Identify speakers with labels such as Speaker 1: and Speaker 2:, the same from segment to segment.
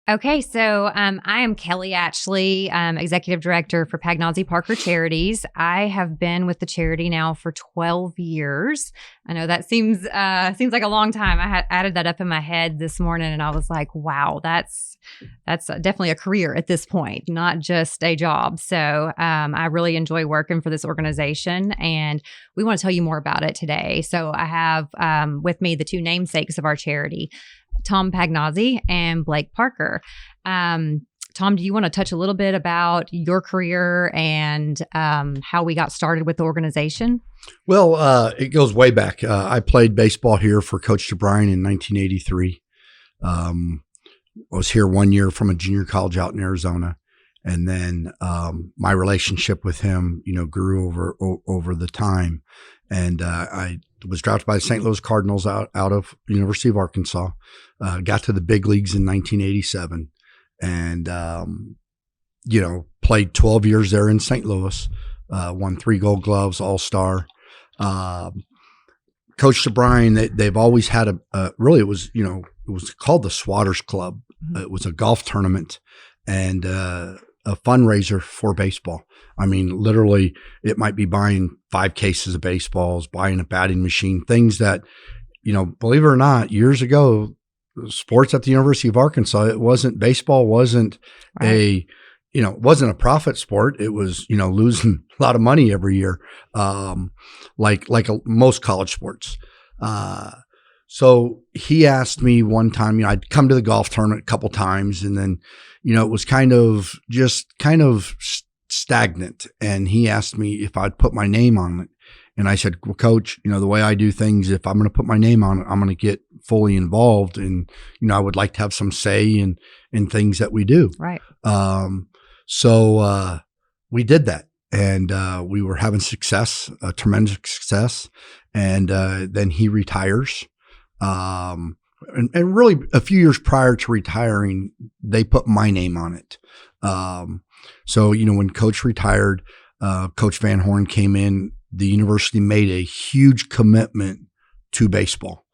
Speaker 1: Okay, so I am Kelley Atchley, Executive Director for Pagnozzi Parker Charities. I have been with the charity now for 12 years. I know that seems like a long time. I had added that up in my head this morning, and I was like, wow, that's definitely a career at this point, not just a job. So I really enjoy working for this organization, and we want to tell you more about it today. So I have with me the two namesakes of our charity, Tom Pagnozzi and Blake Parker. Tom, do you want to touch a little bit about your career and how we got started with the organization?
Speaker 2: Well, it goes way back. I played baseball here for Coach DeBryan in 1983. I was here 1 year from a junior college out in Arizona. And then my relationship with him, grew over the time. And I was drafted by the St. Louis Cardinals out of University of Arkansas. Got to the big leagues in 1987, and played 12 years there in St. Louis. Won 3 Gold Gloves, All-Star. Coach DeBryan, they've always had it was called the Swatters Club. Mm-hmm. It was a golf tournament and a fundraiser for baseball. I mean, literally, it might be buying 5 cases of baseballs, buying a batting machine, things that, believe it or not, years ago, sports at the University of Arkansas, baseball wasn't right. Wasn't a profit sport. It was, losing a lot of money every year, most college sports. So he asked me one time, I'd come to the golf tournament a couple times, and then, it was kind of stagnant. And he asked me if I'd put my name on it. And I said, well, Coach, the way I do things, if I'm going to put my name on it, I'm going to get fully involved. And, I would like to have some say in things that we do.
Speaker 1: Right.
Speaker 2: So we did that. And we were having success, tremendous success. And then he retires. And really a few years prior to retiring, they put my name on it. So, when Coach retired, Coach Van Horn came in, the university made a huge commitment to baseball,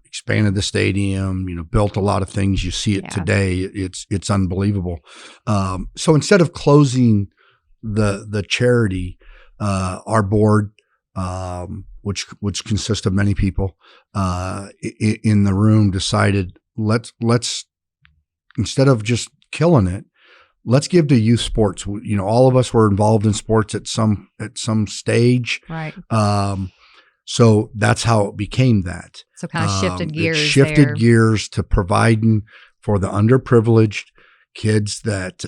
Speaker 2: expanded the stadium, built a lot of things. You see it today. It's unbelievable. So instead of closing the charity, our board, which consists of many people in the room, decided let's instead of just killing it, let's give to youth sports. All of us were involved in sports at some stage.
Speaker 1: Right.
Speaker 2: So that's how it became that.
Speaker 1: So kind of shifted gears.
Speaker 2: It shifted gears to providing for the underprivileged kids that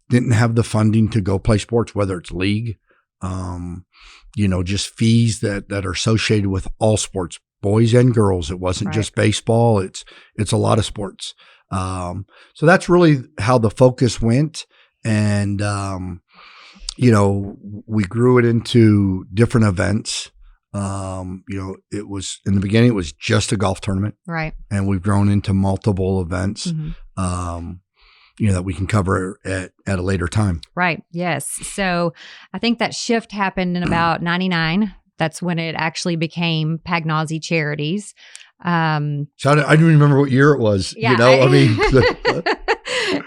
Speaker 2: didn't have the funding to go play sports, whether it's league, just fees that are associated with all sports, boys and girls. It wasn't just baseball. It's a lot of sports. So that's really how the focus went. And, we grew it into different events. It was in the beginning, it was just a golf tournament.
Speaker 1: Right. And
Speaker 2: we've grown into multiple events, that we can cover at a later time.
Speaker 1: Right. Yes. So I think that shift happened in about 99. That's when it actually became Pagnozzi Charities.
Speaker 2: So I don't remember what year it was.
Speaker 1: Yeah,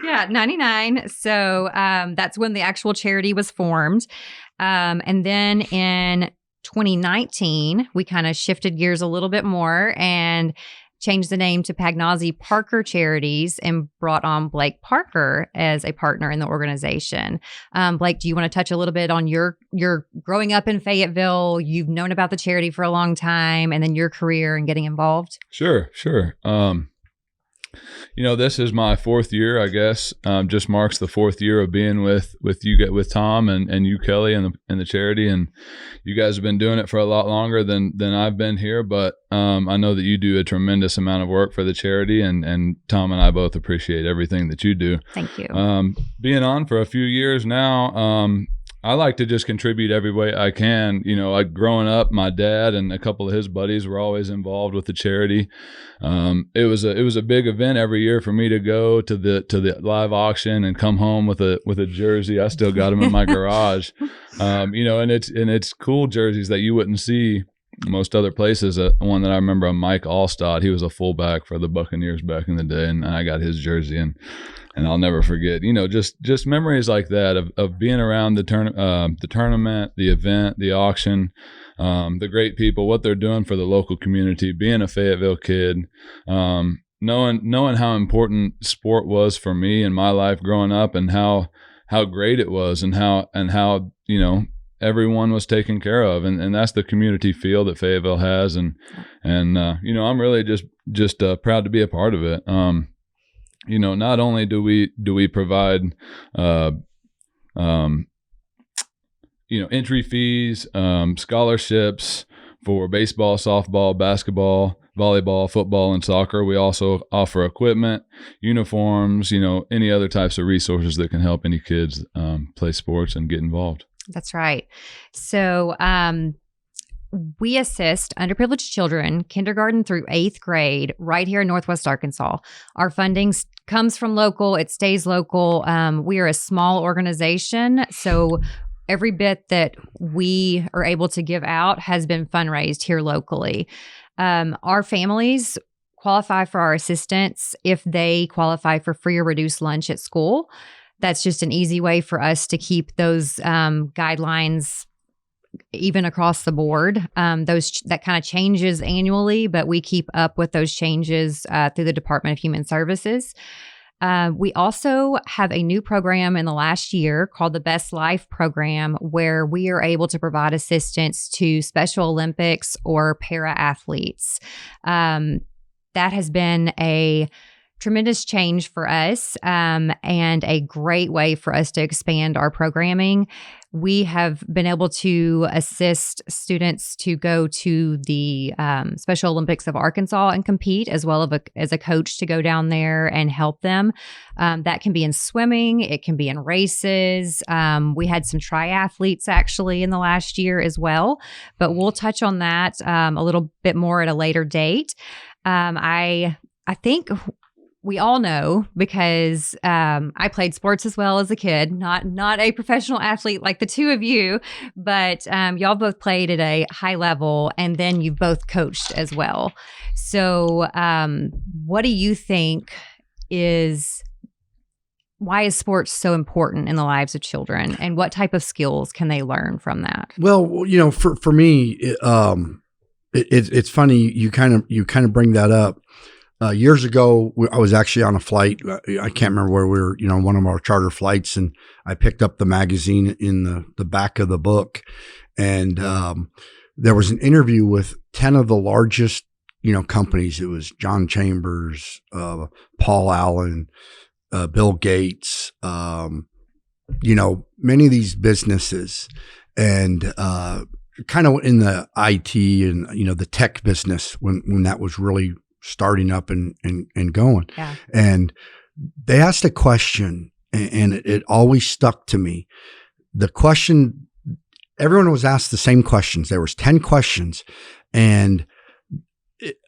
Speaker 1: yeah, 99. So that's when the actual charity was formed. And then in 2019, we kind of shifted gears a little bit more and changed the name to Pagnozzi Parker Charities and brought on Blake Parker as a partner in the organization. Blake, do you want to touch a little bit on your growing up in Fayetteville? You've known about the charity for a long time, and then your career and getting involved?
Speaker 3: Sure. This is my 4th year, I guess. Just marks the 4th year of being with Tom and you, Kelley, and the charity. And you guys have been doing it for a lot longer than I've been here. But I know that you do a tremendous amount of work for the charity, and Tom and I both appreciate everything that you do.
Speaker 1: Thank you.
Speaker 3: Being on for a few years now, I like to just contribute every way I can. Growing up, my dad and a couple of his buddies were always involved with the charity. It was a big event every year for me to go to the live auction and come home with a jersey. I still got them in my garage. And it's cool jerseys that you wouldn't see most other places. One that I remember, Mike Allstott, he was a fullback for the Buccaneers back in the day, and I got his jersey, and I'll never forget, just memories like that of being around the tournament, the event, the auction, the great people, what they're doing for the local community, being a Fayetteville kid, knowing how important sport was for me in my life growing up, and how great it was, and how everyone was taken care of, and that's the community feel that Fayetteville has, and I'm really just proud to be a part of it. Not only do we provide entry fees, scholarships for baseball, softball, basketball, volleyball, football, and soccer. We also offer equipment, uniforms, any other types of resources that can help any kids play sports and get involved.
Speaker 1: That's right. So we assist underprivileged children, kindergarten through 8th grade, right here in Northwest Arkansas. Our funding comes from local. It stays local. We are a small organization, so every bit that we are able to give out has been fundraised here locally. Our families qualify for our assistance if they qualify for free or reduced lunch at school. That's just an easy way for us to keep those guidelines even across the board. That kind of changes annually, but we keep up with those changes through the Department of Human Services. We also have a new program in the last year called the Best Life Program, where we are able to provide assistance to Special Olympics or para-athletes. That has been a tremendous change for us and a great way for us to expand our programming. We have been able to assist students to go to the Special Olympics of Arkansas and compete, as well as a coach to go down there and help them. That can be in swimming. It can be in races. We had some triathletes actually in the last year as well, but we'll touch on that a little bit more at a later date. I think we all know, because I played sports as well as a kid, not a professional athlete like the two of you, but y'all both played at a high level, and then you've both coached as well. So what do you think why is sports so important in the lives of children, and what type of skills can they learn from that?
Speaker 2: Well, for me, it's funny you kind of bring that up. Years ago, I was actually on a flight. I can't remember where we were, one of our charter flights, and I picked up the magazine in the back of the book, and there was an interview with 10 of the largest, companies. It was John Chambers, Paul Allen, Bill Gates, many of these businesses, and kind of in the IT and the tech business when that was really starting up and going. Yeah. And they asked a question, and it always stuck to me. The question, everyone was asked the same questions. There was 10 questions, and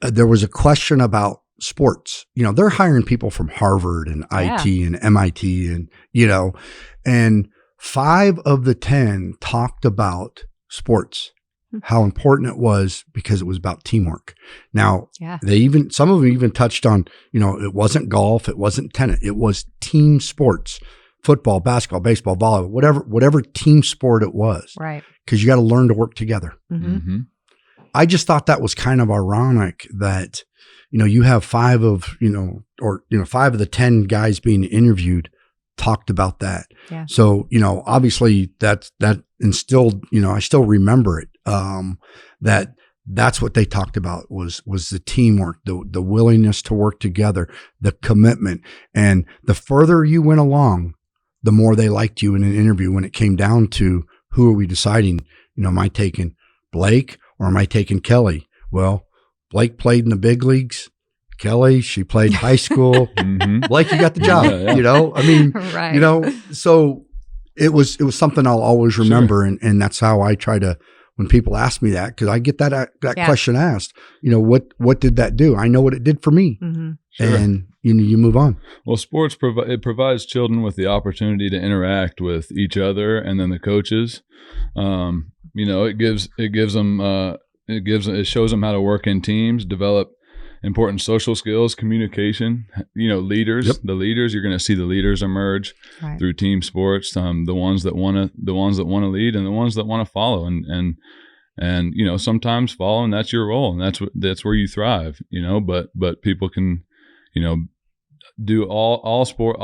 Speaker 2: there was a question about sports. They're hiring people from Harvard and IT and MIT and 5 of the 10 talked about sports. How important it was, because it was about teamwork. Now, some of them even touched on, it wasn't golf, it wasn't tennis, it was team sports, football, basketball, baseball, volleyball, whatever team sport it was. Right. Because you got to learn to work together. Mm-hmm. Mm-hmm. I just thought that was kind of ironic that, you have 5 of the 10 guys being interviewed talked about that. Yeah. So, obviously that instilled, I still remember it. That's what they talked about was the teamwork, the willingness to work together, the commitment. And the further you went along, the more they liked you in an interview when it came down to who are we deciding, am I taking Blake or am I taking Kelley? Well, Blake played in the big leagues. Kelley, she played high school. Mm-hmm. Blake, you got the job, right. So it was something I'll always remember. Sure. And that's how I try to, when people ask me that, because I get that question asked, what did that do? I know what it did for me. Mm-hmm. Sure. And you move on. Well,
Speaker 3: sports provides children with the opportunity to interact with each other and then the coaches. It gives them it shows them how to work in teams, develop important social skills, communication, leaders.
Speaker 2: Yep.
Speaker 3: The leaders, you're going to see the leaders emerge through team sports. The ones that want to lead, and the ones that want to follow, and sometimes following, that's your role, and that's where you thrive. But people can, do all sport,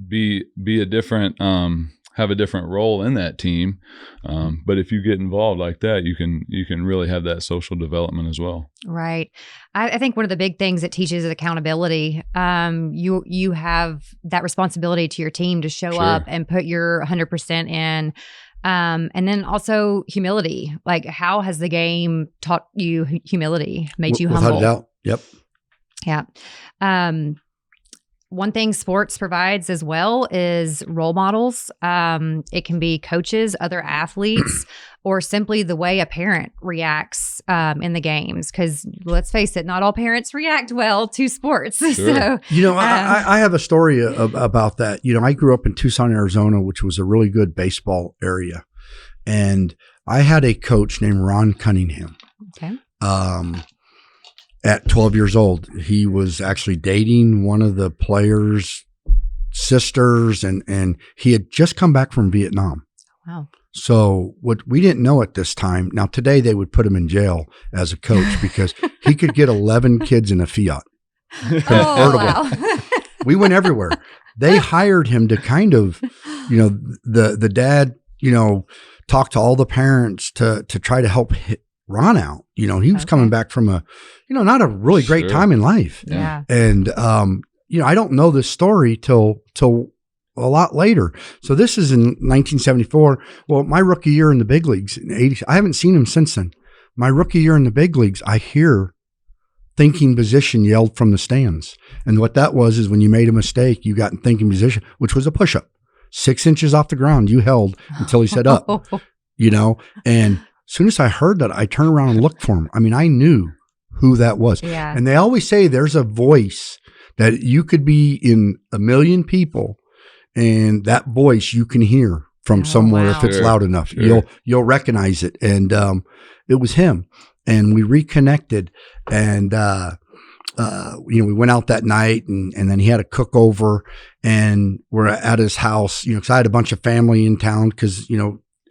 Speaker 3: be a different, have a different role in that team. But if you get involved like that, you can really have that social development as well.
Speaker 1: Right. I think one of the big things it teaches is accountability. You have that responsibility to your team to show up and put your 100% in. And then also humility. Like, how has the game taught you humility, made you humble?
Speaker 2: Without a doubt. Yep.
Speaker 1: Yeah. One thing sports provides as well is role models. It can be coaches, other athletes, or simply the way a parent reacts in the games. Because let's face it, not all parents react well to sports.
Speaker 3: Sure.
Speaker 1: So,
Speaker 2: I have a story about that. I grew up in Tucson, Arizona, which was a really good baseball area. And I had a coach named Ron Cunningham.
Speaker 1: Okay.
Speaker 2: At 12 years old, he was actually dating one of the players' sisters, and he had just come back from Vietnam.
Speaker 1: Wow.
Speaker 2: So what we didn't know at this time, now today they would put him in jail as a coach because he could get 11 kids in a Fiat.
Speaker 1: Oh, wow.
Speaker 2: We went everywhere. They hired him to kind of, the dad, talk to all the parents to try to help Ron out. He was coming back from a, not a really great time in life.
Speaker 1: Yeah.
Speaker 2: And, I don't know this story till a lot later. So this is in 1974. Well, my rookie year in the big leagues in 80, I haven't seen him since then. My rookie year in the big leagues, I hear thinking position yelled from the stands. And what that was is when you made a mistake, you got in thinking position, which was a push-up. 6 inches off the ground, you held until he said up, and as soon as I heard that, I turned around and looked for him. I mean, I knew who that was.
Speaker 1: Yeah.
Speaker 2: And they always say there's a voice that you could be in a million people, and that voice you can hear from somewhere if it's loud enough. Sure. You'll recognize it. And it was him. And we reconnected, and we went out that night, and then he had a cook over, and we're at his house, because I had a bunch of family in town because,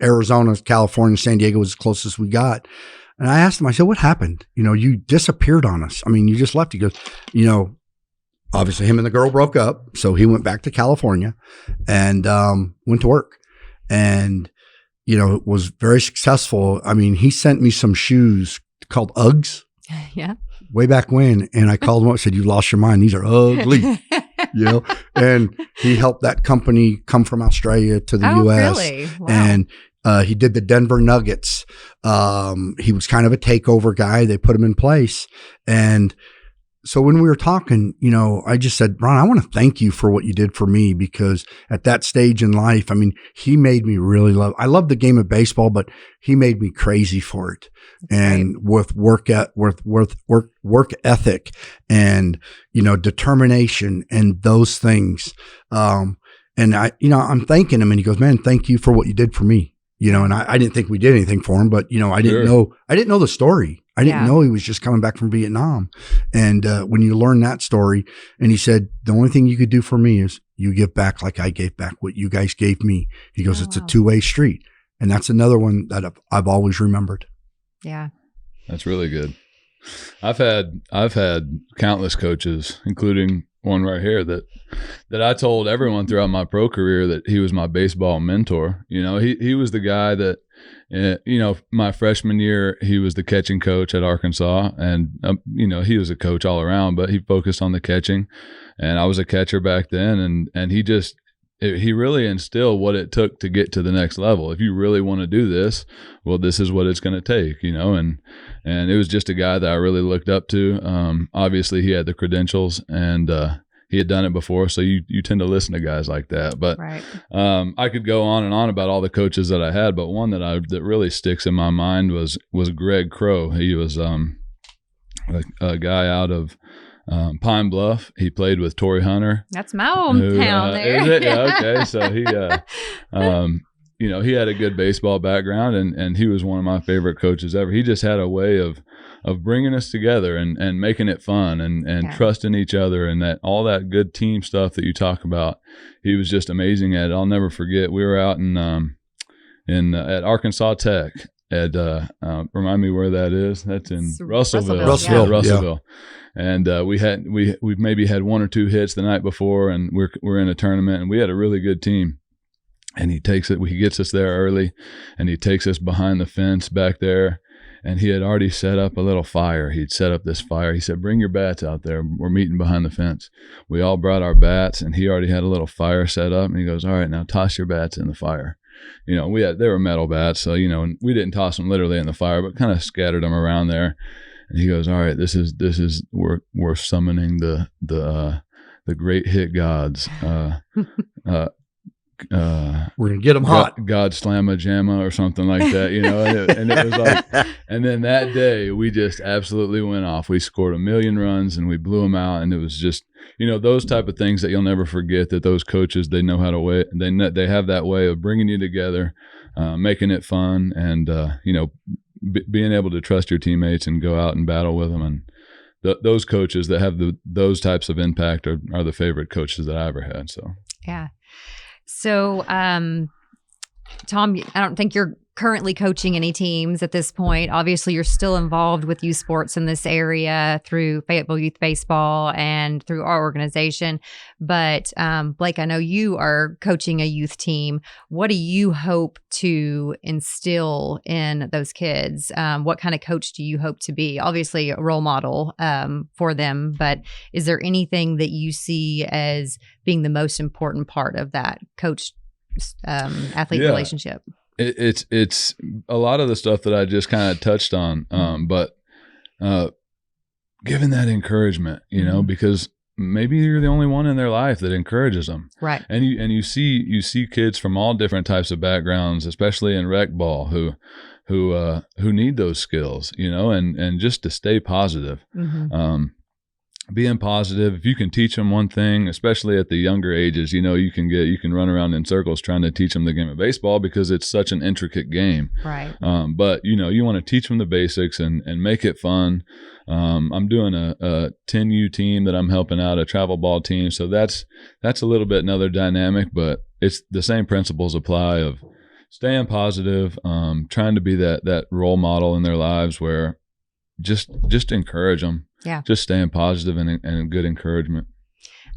Speaker 2: Arizona, California, San Diego was the closest we got. And I asked him, I said, what happened? You disappeared on us. I mean, you just left. He goes, obviously him and the girl broke up. So he went back to California and went to work. And, it was very successful. I mean, he sent me some shoes called Uggs.
Speaker 1: Yeah.
Speaker 2: Way back when. And I called him up and said, you lost your mind. These are ugly. And he helped that company come from Australia to the U.S.
Speaker 1: Really? Wow.
Speaker 2: And he did the Denver Nuggets. He was kind of a takeover guy. They put him in place. And so when we were talking, I just said, Ron, I want to thank you for what you did for me, because at that stage in life, I mean, he made me really I love the game of baseball, but he made me crazy for it. And with work ethic and, determination and those things. And I'm thanking him, and he goes, man, thank you for what you did for me. And I didn't think we did anything for him, but, I didn't know the story. I didn't know he was just coming back from Vietnam. And when you learn that story, and he said, the only thing you could do for me is you give back like I gave back what you guys gave me. He goes, it's a two-way street. And that's another one that I've always remembered.
Speaker 1: Yeah.
Speaker 3: That's really good. I've had countless coaches, including one right here, that I told everyone throughout my pro career that he was my baseball mentor. He was the guy that, my freshman year, he was the catching coach at Arkansas, and he was a coach all around, but he focused on the catching, and I was a catcher back then, and he really instilled what it took to get to the next level. If you really want to do this, well, this is what it's going to take, and it was just a guy that I really looked up to. Obviously he had the credentials, and he had done it before. So you tend to listen to guys like that, but I could go on and on about all the coaches that I had, but one that really sticks in my mind was Greg Crow. He was a guy out of Pine Bluff. He played with Torrey Hunter.
Speaker 1: That's my hometown there.
Speaker 3: Is it? Yeah, okay. So he he had a good baseball background, and he was one of my favorite coaches ever. He just had a way of bringing us together and making it fun and trusting each other, and that all that good team stuff that you talk about. He was just amazing at it. I'll never forget. We were out at Arkansas Tech. Remind me where that is. That's in Russellville.
Speaker 2: Russellville.
Speaker 3: And we've maybe had one or two hits the night before, and we're in a tournament, and we had a really good team. And he gets us there early, and he takes us behind the fence back there, and he had already set up a little fire. He'd set up this fire. He said, "Bring your bats out there. We're meeting behind the fence." We all brought our bats, and he already had a little fire set up, and he goes, "All right, now toss your bats in the fire." They were metal bats, so and we didn't toss them literally in the fire, but kind of scattered them around there. And he goes, "All right, this is we're summoning the great hit gods.
Speaker 2: We're gonna get them hot.
Speaker 3: God slamma jamma or something like that, And it was like, and then that day we just absolutely went off. We scored 1 million runs and we blew them out, and it was just those type of things that you'll never forget. That those coaches, they know how to they have that way of bringing you together, making it fun, and being able to trust your teammates and go out and battle with them. And those coaches that have those types of impact are the favorite coaches that I ever had. So
Speaker 1: yeah. So, Tom, I don't think you're currently coaching any teams at this point. Obviously, you're still involved with youth sports in this area through Fayetteville Youth Baseball and through our organization. But Blake, I know you are coaching a youth team. What do you hope to instill in those kids? What kind of coach do you hope to be? Obviously, a role model for them. But is there anything that you see as being the most important part of that coach athlete relationship?
Speaker 3: It's a lot of the stuff that I just kind of touched on, but giving that encouragement, because maybe you're the only one in their life that encourages them,
Speaker 1: right?
Speaker 3: And you see kids from all different types of backgrounds, especially in rec ball, who need those skills, and just to stay positive. Being positive, if you can teach them one thing, especially at the younger ages, you can run around in circles trying to teach them the game of baseball because it's such an intricate game.
Speaker 1: Right.
Speaker 3: But you want to teach them the basics and make it fun. I'm doing a 10U team that I'm helping out, a travel ball team. So that's a little bit another dynamic, but it's the same principles apply of staying positive, trying to be that role model in their lives where just encourage them.
Speaker 1: Yeah.
Speaker 3: Just staying positive and good encouragement.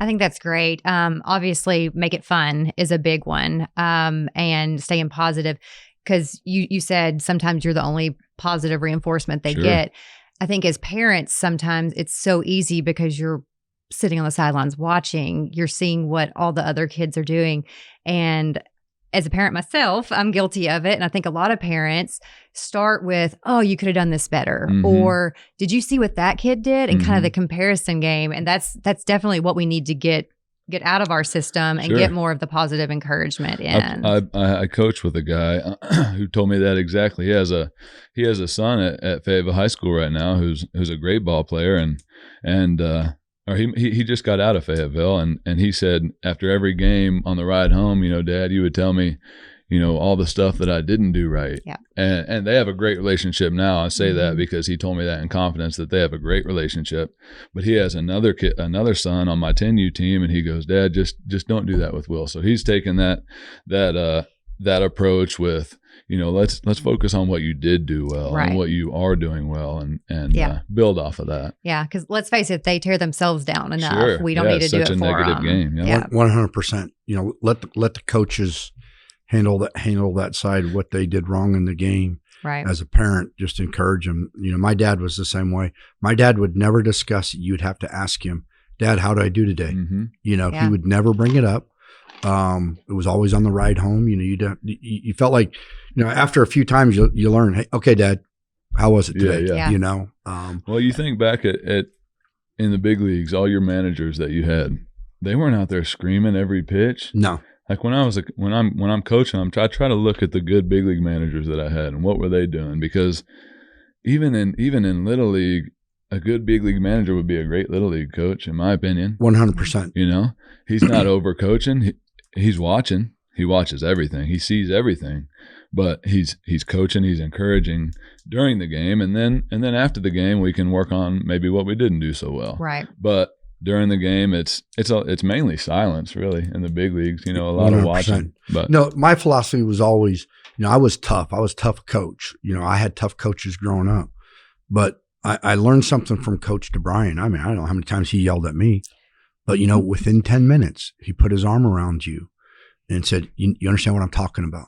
Speaker 1: I think that's great. Obviously, make it fun is a big one, and staying positive, because you said sometimes you're the only positive reinforcement they get. I think as parents, sometimes it's so easy because you're sitting on the sidelines watching, you're seeing what all the other kids are doing. And as a parent myself, I'm guilty of it. And I think a lot of parents start with, "Oh, you could have done this better." Or "Did you see what that kid did?" And kind of the comparison game. And that's definitely what we need to get out of our system and get more of the positive encouragement in.
Speaker 3: I coach with a guy who told me that exactly. He has a son at Fayetteville High School right now who's a great ball player, or he just got out of Fayetteville, and he said after every game on the ride home, "Dad, you would tell me, all the stuff that I didn't do right."
Speaker 1: Yeah.
Speaker 3: And they have a great relationship now. I say that because he told me that in confidence, that they have a great relationship. But he has another son on my 10U team, and he goes, "Dad, just don't do that with Will." So he's taken that approach with, let's focus on what you did do well and what you are doing well, and build off of that.
Speaker 1: Yeah, because let's face it, they tear themselves down enough. We don't need to do it for them.
Speaker 3: Such a negative game.
Speaker 1: Yeah.
Speaker 2: 100%. Let the coaches handle that side, what they did wrong in the game.
Speaker 1: Right.
Speaker 2: As a parent, just encourage them. My dad was the same way. My dad would never discuss it. You'd have to ask him, "Dad, how did I do today?" He would never bring it up. It was always on the ride home. You felt like, after a few times you learn, "Hey, okay, Dad, how was it today?"
Speaker 1: Yeah.
Speaker 3: Well, you think back at in the big leagues, all your managers that you had, they weren't out there screaming every pitch.
Speaker 2: No.
Speaker 3: Like when I'm coaching them, I try to look at the good big league managers that I had and what were they doing, because even in Little League, a good big league manager would be a great Little League coach, in my opinion.
Speaker 2: 100%.
Speaker 3: He's not over coaching. He's watching. he watches everything. He sees everything, but he's coaching, he's encouraging during the game. And then after the game, we can work on maybe what we didn't do so well.
Speaker 1: Right.
Speaker 3: But during the game, it's mainly silence, really, in the big leagues. A lot 100%. Of watching. But
Speaker 2: no, my philosophy was always, I was tough. I was a tough coach. I had tough coaches growing up, but I learned something from Coach DeBryan. I mean, I don't know how many times he yelled at me, but within 10 minutes, he put his arm around you and said, "You understand what I'm talking about?"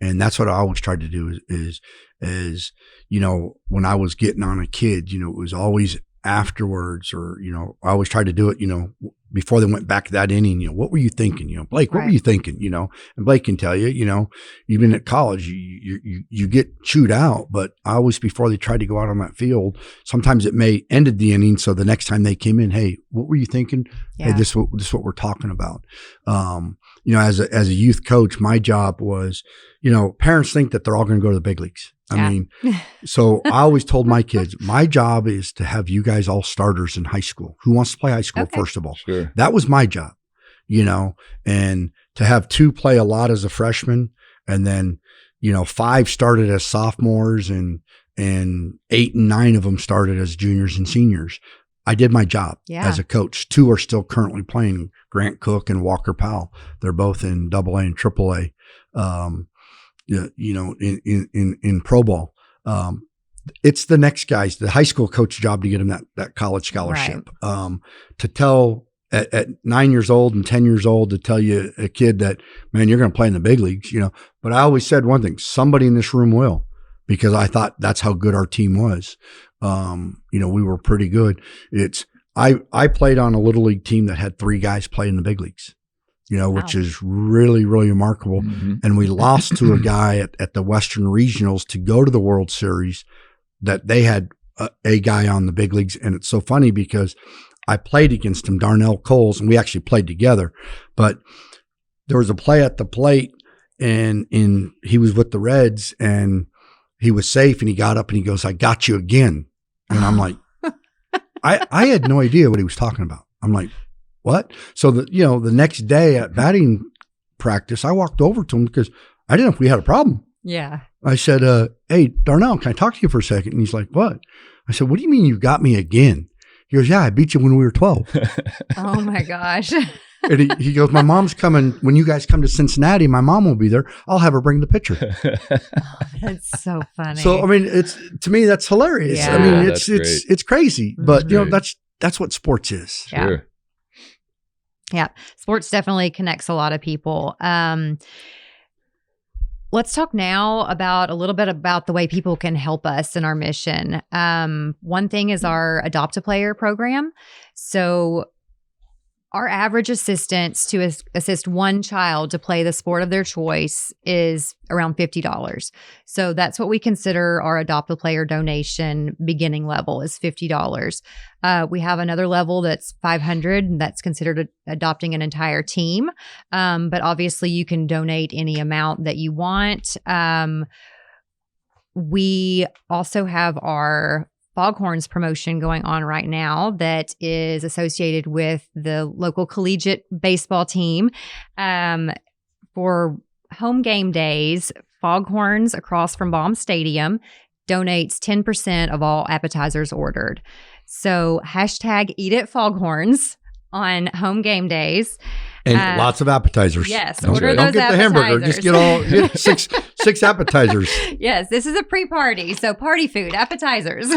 Speaker 2: And that's what I always tried to do. Is when I was getting on a kid, it was always afterwards, or I always tried to do it before they went back to that inning. What were you thinking? Blake, what were you thinking? And Blake can tell you, even at college, you get chewed out, but I always, before they tried to go out on that field, sometimes it may ended the inning, so the next time they came in, hey, what were you thinking? Hey, this is what we're talking about. As a youth coach, my job was, parents think that they're all going to go to the big leagues. I mean, so I always told my kids, my job is to have you guys all starters in high school. Who wants to play high school, first of all?
Speaker 3: Sure.
Speaker 2: That was my job, and to have 2 play a lot as a freshman, and then, 5 started as sophomores, and 8 and 9 of them started as juniors and seniors. I did my job as a coach. 2 are still currently playing, Grant Cook and Walker Powell. They're both in AA and AAA. In pro ball. It's the next guy's, the high school coach job to get him that college scholarship. Right. To tell at 9 years old and 10 years old, to tell you, a kid, that, man, you're going to play in the big leagues, but I always said one thing: somebody in this room will, because I thought that's how good our team was. We were pretty good. I played on a little league team that had 3 guys play in the big leagues. Which is really, really remarkable. Mm-hmm. And we lost to a guy at the Western Regionals to go to the World Series, that they had a guy on the big leagues. And it's so funny because I played against him, Darnell Coles, and we actually played together. But there was a play at the plate, and he was with the Reds, and he was safe, and he got up and he goes, "I got you again." And I'm like, I had no idea what he was talking about. I'm like, what? So the next day at batting practice, I walked over to him because I didn't know if we had a problem.
Speaker 1: Yeah.
Speaker 2: I said, "Hey, Darnell, can I talk to you for a second?" And he's like, "What?" I said, "What do you mean you got me again?" He goes, "Yeah, I beat you when we were 12.
Speaker 1: Oh my gosh.
Speaker 2: And he goes, "My mom's coming. When you guys come to Cincinnati, my mom will be there. I'll have her bring the pitcher."
Speaker 1: Oh, that's so funny.
Speaker 2: So, I mean, to me, that's hilarious.
Speaker 1: Yeah.
Speaker 2: I mean,
Speaker 3: That's
Speaker 2: it's crazy, but
Speaker 3: great.
Speaker 2: that's what sports is.
Speaker 3: Sure.
Speaker 1: Yeah. Sports definitely connects a lot of people. Let's talk now about a little bit about the way people can help us in our mission. One thing is our Adopt a Player program. So our average assistance to assist one child to play the sport of their choice is around $50. So that's what we consider our Adopt a Player donation beginning level, is $50. We have another level that's $500, and that's considered adopting an entire team. But obviously you can donate any amount that you want. We also have our Foghorns promotion going on right now that is associated with the local collegiate baseball team. For home game days, Foghorns across from Baum Stadium donates 10% of all appetizers ordered. So #EatItFoghorns on home game days.
Speaker 2: And lots of appetizers.
Speaker 1: Yes.
Speaker 3: Order
Speaker 2: Don't get the hamburger. Just get six appetizers.
Speaker 1: Yes. This is a pre-party. So party food, appetizers.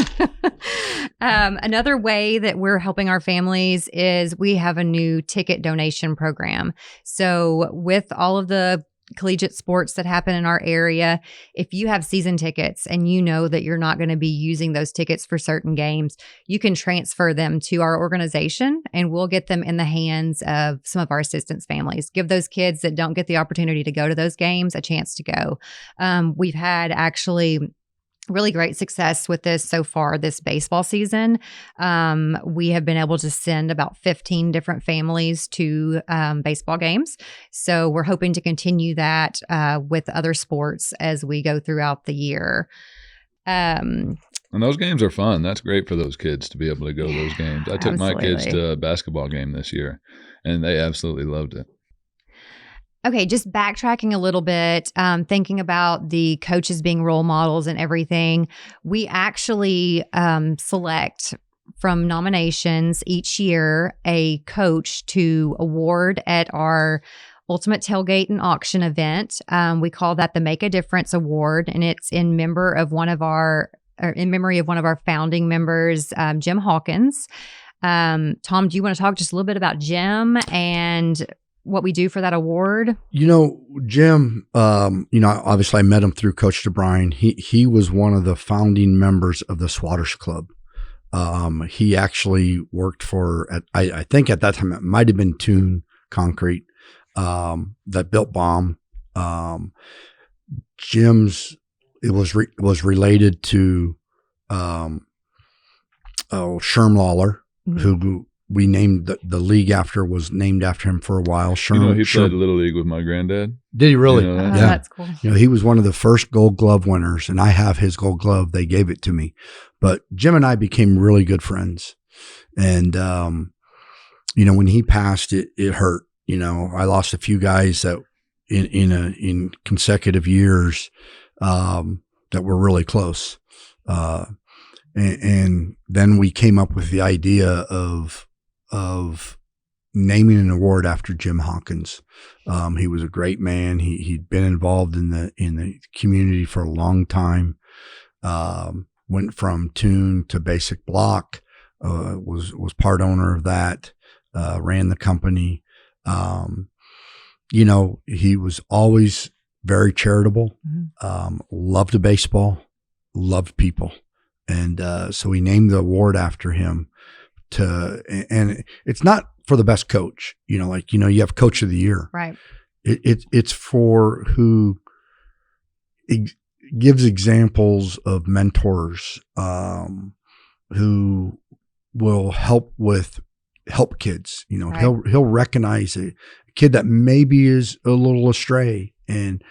Speaker 1: Another way that we're helping our families is we have a new ticket donation program. So with all of the collegiate sports that happen in our area, if you have season tickets and you know that you're not going to be using those tickets for certain games, you can transfer them to our organization and we'll get them in the hands of some of our assistance families. Give those kids that don't get the opportunity to go to those games a chance to go. We've had actually really great success with this so far this baseball season. We have been able to send about 15 different families to baseball games. So we're hoping to continue that with other sports as we go throughout the year.
Speaker 3: And those games are fun. That's great for those kids to be able to go to those games. I took my kids to a basketball game this year, and they absolutely loved it.
Speaker 1: Okay, just backtracking a little bit, thinking about the coaches being role models and everything. We actually select from nominations each year a coach to award at our Ultimate Tailgate and Auction event. We call that the Make a Difference Award, and it's in memory of one of our founding members, Jim Hawkins. Tom, do you want to talk just a little bit about Jim and what we do for that award?
Speaker 2: Jim, obviously I met him through Coach DeBryan. He was one of the founding members of the Swatters Club. He actually worked for, I think at that time, it might have been Toon Concrete, that built Bomb. Jim's, it was related to, Sherm Lawler, who we named the league after, was named after him for a while.
Speaker 3: He played Little League with my granddad.
Speaker 2: Did he really?
Speaker 3: You know that?
Speaker 2: Yeah.
Speaker 1: That's cool.
Speaker 2: He was one of the first Gold Glove winners, and I have his Gold Glove. They gave it to me. But Jim and I became really good friends. And, when he passed, it hurt. I lost a few guys that in consecutive years that were really close. And then we came up with the idea of naming an award after Jim Hawkins. He was a great man. He'd been involved in the community for a long time. Went from Toon to Basic Block. Was part owner of that. Ran the company. He was always very charitable. Loved baseball. Loved people. And so we named the award after him. And it's not for the best coach, you have Coach of the Year,
Speaker 1: right?
Speaker 2: It's for who gives examples of mentors who will help kids.
Speaker 1: Right.
Speaker 2: He'll recognize a kid that maybe is a little astray and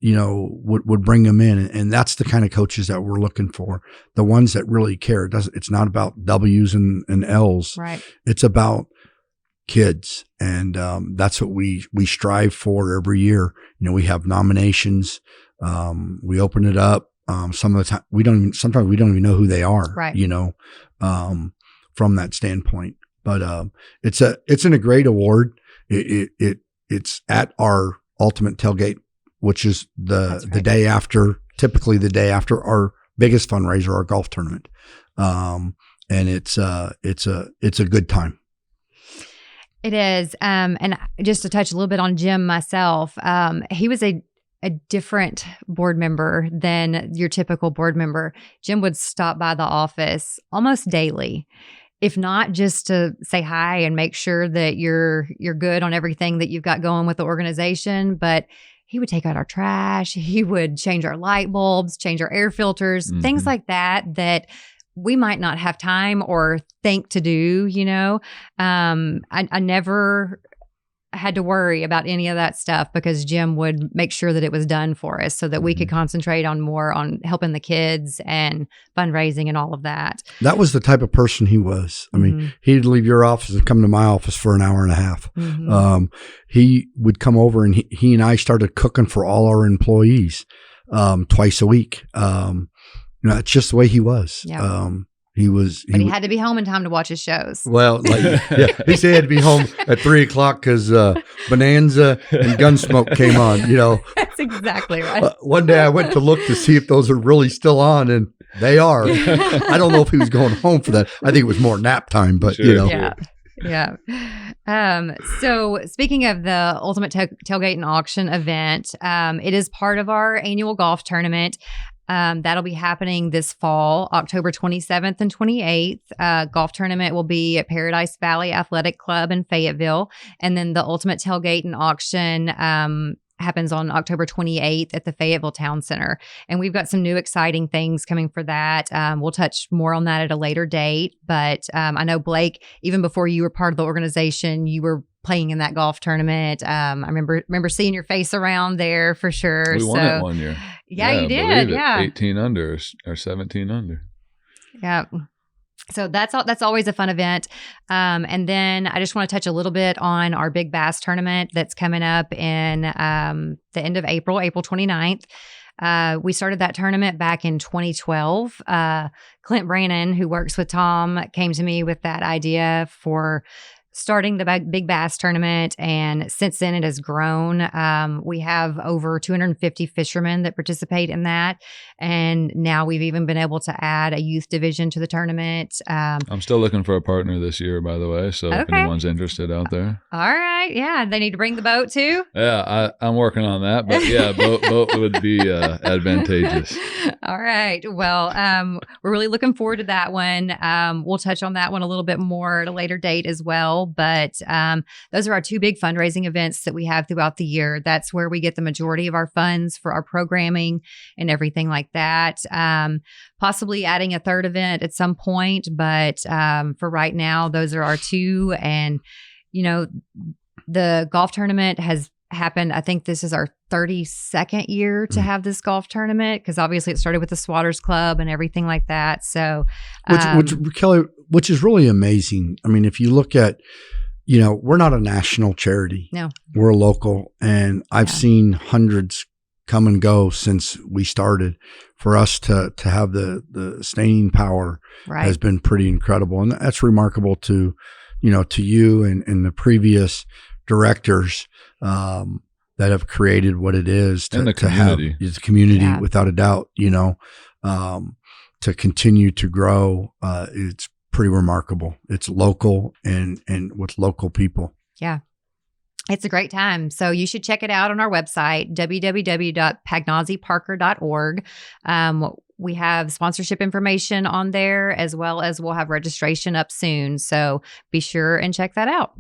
Speaker 2: would bring them in. And that's the kind of coaches that we're looking for. The ones that really care. It's not about W's and L's.
Speaker 1: Right. It's
Speaker 2: about kids. And, that's what we strive for every year. We have nominations. We open it up. Some of the time sometimes we don't even know who they are,
Speaker 1: right.
Speaker 2: From that standpoint, but, it's a great award. It's at our Ultimate Tailgate, which is the day after, typically the day after our biggest fundraiser, our golf tournament. And it's a good time.
Speaker 1: It is. And just to touch a little bit on Jim myself, he was a different board member than your typical board member. Jim would stop by the office almost daily, if not just to say hi and make sure that you're good on everything that you've got going with the organization, but he would take out our trash. He would change our light bulbs, change our air filters, things like that we might not have time or think to do, I never had to worry about any of that stuff because Jim would make sure that it was done for us so that we could concentrate on helping the kids and fundraising and all of that.
Speaker 2: That was the type of person he was. I mean, he'd leave your office and come to my office for an hour and a half. He would come over and he and I started cooking for all our employees twice a week. It's just the way he was.
Speaker 1: Yeah.
Speaker 2: But
Speaker 1: he had to be home in time to watch his shows.
Speaker 2: Well, he said he had to be home at 3:00 because Bonanza and Gunsmoke came on.
Speaker 1: That's exactly right.
Speaker 2: One day I went to look to see if those are really still on, and they are. I don't know if he was going home for that. I think it was more nap time, but
Speaker 3: Sure.
Speaker 1: Yeah. So speaking of the Ultimate Tailgate and Auction event, it is part of our annual golf tournament. That'll be happening this fall, October 27th and 28th. Golf tournament will be at Paradise Valley Athletic Club in Fayetteville. And then the Ultimate Tailgate and Auction happens on October 28th at the Fayetteville Town Center. And we've got some new exciting things coming for that. We'll touch more on that at a later date. But I know, Blake, even before you were part of the organization, you were playing in that golf tournament. I remember seeing your face around there for sure.
Speaker 3: We won it one year.
Speaker 1: Yeah, you did. Yeah.
Speaker 3: 18 under or 17 under.
Speaker 1: Yeah. So that's always a fun event. And then I just want to touch a little bit on our Big Bass tournament that's coming up in the end of April 29th. We started that tournament back in 2012. Clint Brannon, who works with Tom, came to me with that idea for starting the Big Bass tournament. And since then, it has grown. We have over 250 fishermen that participate in that. And now we've even been able to add a youth division to the tournament.
Speaker 3: I'm still looking for a partner this year, by the way. So if anyone's interested out there.
Speaker 1: All right. Yeah. They need to bring the boat too.
Speaker 3: Yeah, I'm working on that. But yeah, boat would be advantageous.
Speaker 1: All right. Well, we're really looking forward to that one. We'll touch on that one a little bit more at a later date as well. But those are our two big fundraising events that we have throughout the year. That's where we get the majority of our funds for our programming and everything like that. Possibly adding a third event at some point. But for right now, those are our two. And, you know, the golf tournament has happened. I think this is our 32nd year to have this golf tournament, because obviously it started with the Swatters Club and everything like that. So,
Speaker 2: Kelley, which is really amazing. I mean, if you look at, you know, we're not a national charity.
Speaker 1: No,
Speaker 2: we're local, and I've seen hundreds come and go since we started. For us to have the staying power has been pretty incredible, and that's remarkable to, you know, to you and the previous directors that have created what it is to have the community without a doubt, you know, to continue to grow. It's pretty remarkable. It's local and with local people.
Speaker 1: Yeah. It's a great time. So you should check it out on our website, www.pagnozziparker.org. We have sponsorship information on there, as well as we'll have registration up soon. So be sure and check that out.